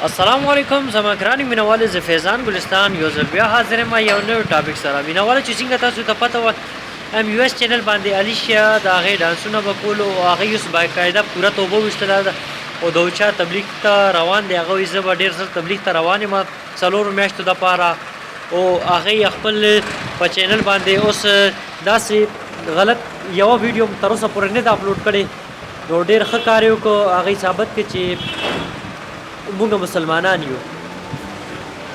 السلام علیکم زما ګرانې مینوالې زه فیضان ګلستان یو ځل بیا حاضر یم یو نوی ټاپک سره. مینوالې چې څنګه تاسو ته پته وه یو اس چینل باندې الیشیا د هغې ډانسونه به کولو او هغې اوس باقاعده پوره توبه ویستله ده او د یو چا تبلیغ ته روان دی. هغه وایي زه به ډېر زر تبلیغ ته روان یم 4 میاشتو دپاره او هغې خپل په چینل باندې اوس داسې غلط یوه ویډیو تر اوسه پورې نه ده اپلوډ کړې نو ډېر ښه کار یې وکړو. هغې ثابت کړي چې موږ مسلمانان یو.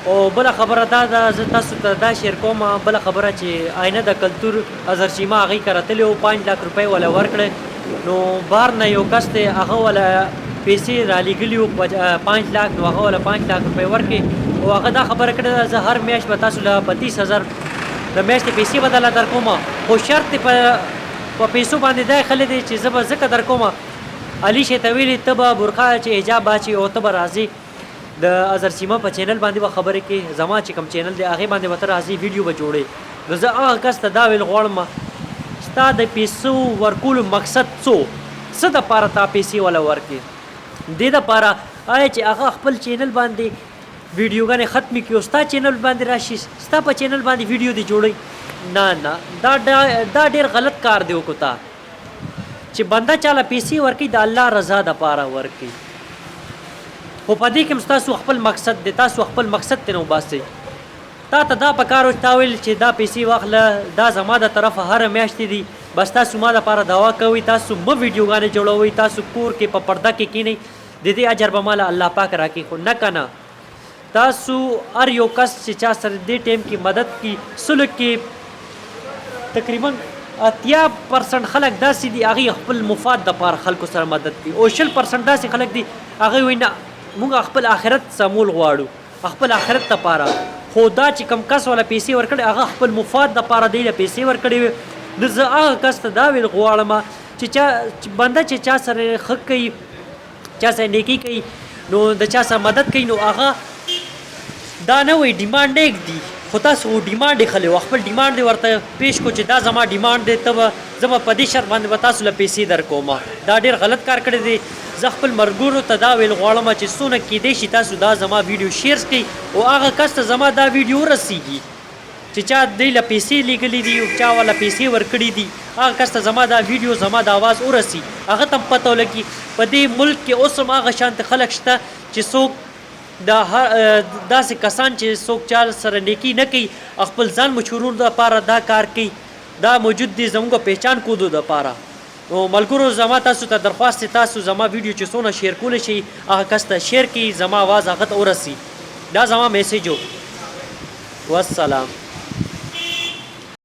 او بله خبره دا ده زه تاسو ته دا شیر کوم، بله خبره چې آینه د کلتور اظهر شیما هغې کره تللی و 5 لک روپۍ وله ورکړی نو بهر نه یو کس دی هغه وله پیسې رالیږلي و 5 لک نو هغه وله 5 لک روپۍ ورکړي او هغه دا خبره کړې ده زه هر میاشت به تاسو له په 30,000 د میاشتې پیسې به درله درکوم خو شرط یې په پیسو باندې دا ایښلی دی چې زه به ځکه درکوم الیشې ته ویلي ته به برخه چې حجاب اچي او ته به راځې د اظهر سیما په چینل باندې به خبرې کوې زما چې کوم چینل دی هغې باندې به ته راځې ویډیو به جوړې. نو زه هغه کس ته دا ویل غواړم ستا د پیسو ورکولو مقصد څه دپاره تا پیسې وله ورکړې دې دپاره آیا چې هغه خپل چینل باندې ویډیوګانې ختمې کړي او ستا چینل باندې راشي ستا په چینل باندې ویډیو دې جوړوي. نه دا ډېر غلط کار دی وکړو تا چې بنده چاله پیسې ورکوي د الله رضا دپاره ورکوي خو په دې کې هم ستاسو خپل مقصد دی تاسو خپل مقصد ته نه وباسئ. تا ته دا پکار و چې تا ویل چې دا پیسې واخله دا زما د طرفه هره میاشتې دي بس تاسو ما دپاره دعا کوئ تاسو مه ویډیوګانې جوړوئ تاسو کور کې په پرده کې کښېنئ د دې اجر به ماله الله پاک راکړي خو نه که نه تاسو هر یو کس چې چا سره دې ټایم کې مدد کړي سلوک کې تقریبا 80% خلک داسې دي هغې خپل مفاد دپاره خلکو سره مدد کوي او 60% داسې خلک دي هغوی وایي نه موږ خپل آخرت سمول غواړو خپل آخرت دپاره خو دا چې کوم کس والا پیسې ورکړي هغه خپل مفاد دپاره دی له پیسې ورکړې وي. نو زه هغه کس ته دا ویل غواړم چې بنده چې چا سره ښه کوي چا سره نیکي کوي نو د چا سره مدد کوي نو هغه دا نه وایي ډیمانډ یې دی خو تاسو ډیمانډ یې خلی و خپل ډیمانډ یې ورته پیش کړو چې دا زما ډیمانډ دی ته به زه به په دې شرط باندې به تاسو له پیسې درکوم. دا ډېر غلط کار کړی دی. زه خپل ملګرو ته دا ویل غواړم چې څونه کیدی شي تاسو دا زما ویډیو شیر کړئ او هغه کس ته زما دا ویډیو ورسیږي چې چا دوی له پیسې لیږلي دي او چا والا پیسې ورکړي دي هغه کس ته زما دا ویډیو زما د اواز ورسي هغه ته هم پته ولګي په دې ملک کې اوس هم هغه شانته خلک شته چې څوک داسې کسان چې څوک چا سره نیکي نه کوي خپل ځان مشهورولو دپاره دا کار کوي دا موجود دی زموږ پہچان کودو دپاره. نو ملګرو زما تاسو ته درخواست دی تاسو زما ویډیو چې څونه شیر کولی شي هغه کس ته شیر کړي زما اواز هغه ته ورسي دا زما میسیج و. والسلام.